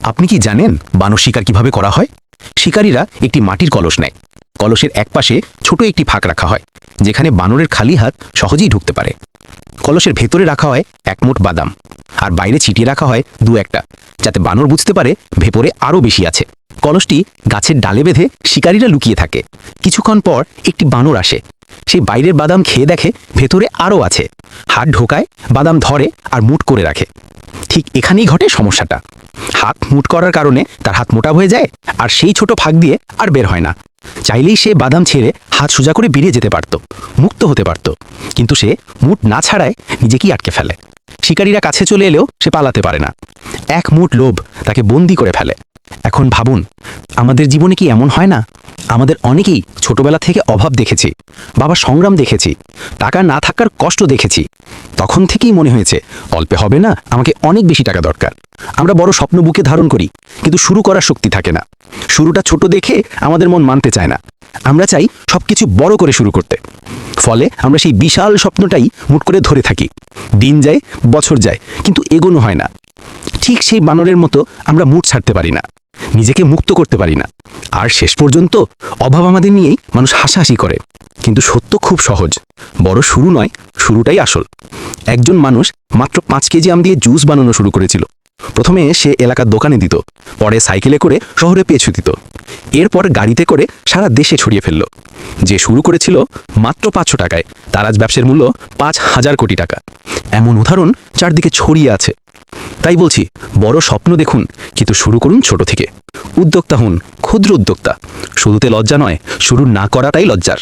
আপনি কি জানেন বানর শিকার কিভাবে করা হয়? শিকারীরা একটি মাটির কলস নেয়। কলসের একপাশে ছোট একটি ফাঁক রাখা হয়, যেখানে বানরের খালি হাত সহজেই ঢুকতে পারে। কলসের ভেতরে রাখা হয় এক মুঠ বাদাম, আর বাইরে ছিটিয়ে রাখা হয় দু একটা, যাতে বানর বুঝতে পারে ভেতরে আরও বেশি আছে। কলসটি গাছের ডালে বেঁধে শিকারীরা লুকিয়ে থাকে। কিছুক্ষণ পর একটি বানর আসে। সেই বাইরের বাদাম খেয়ে দেখে ভেতরে আরও আছে। হাত ঢোকায়, বাদাম ধরে আর মুঠ করে রাখে। ঠিক এখানেই ঘটে সমস্যাটা। হাত মুঠ করার কারণে তার হাত মোটা হয়ে যায়, আর সেই ছোট ফাঁক দিয়ে আর বের হয় না। চাইলেই সে বাদাম ছেড়ে হাত সোজা করে বেরিয়ে যেতে পারত, মুক্ত হতে পারত, কিন্তু সে মুঠ না ছাড়ায় নিজেকেই আটকে ফেলে। শিকারীরা কাছে চলে এলেও সে পালাতে পারে না। এক মুঠ লোভ তাকে বন্দি করে ফেলে। এখন ভাবুন, আমাদের জীবনে কি এমন হয় না? আমাদের অনেকেই ছোটবেলা থেকে অভাব দেখেছি, বাবার সংগ্রাম দেখেছি, টাকা না থাকার কষ্ট দেখেছি। তখন থেকেই মনে হয়েছে অল্পে হবে না, আমাকে অনেক বেশি টাকা দরকার। আমরা বড় স্বপ্ন বুকে ধারণ করি, কিন্তু শুরু করার শক্তি থাকে না। শুরুটা ছোট দেখে আমাদের মন মানতে চায় না। আমরা চাই সবকিছু বড় করে শুরু করতে। ফলে আমরা সেই বিশাল স্বপ্নটাই মুট করে ধরে থাকি। দিন যায়, বছর যায়, কিন্তু এগোনো হয় না। ঠিক সেই বানরের মতো আমরা মুঠ ছাড়তে পারি না, নিজেকে মুক্ত করতে পারি না। আর শেষ পর্যন্ত অভাব আমাদের নিয়েই মানুষ হাসাহাসি করে। কিন্তু সত্য খুব সহজ, বড় শুরু নয়, শুরুটাই আসল। একজন মানুষ মাত্র 5 কেজি আম দিয়ে জুস বানানো শুরু করেছিল। প্রথমে সে এলাকার দোকানে দিত, পরে সাইকেলে করে শহরে পৌঁছে দিত, এরপর গাড়িতে করে সারা দেশে ছড়িয়ে ফেলল। যে শুরু করেছিল মাত্র 500 টাকায়, তার আজ ব্যবসার মূল্য 5,000 কোটি টাকা। এমন উদাহরণ চারদিকে ছড়িয়ে আছে। তাই বলছি, বড় স্বপ্ন দেখুন, কিন্তু শুরু করুন ছোট থেকে। উদ্যোক্তা হন, ক্ষুদ্র উদ্যোক্তা। শুরুতে লজ্জা নয়, শুরু না করাটাই লজ্জার।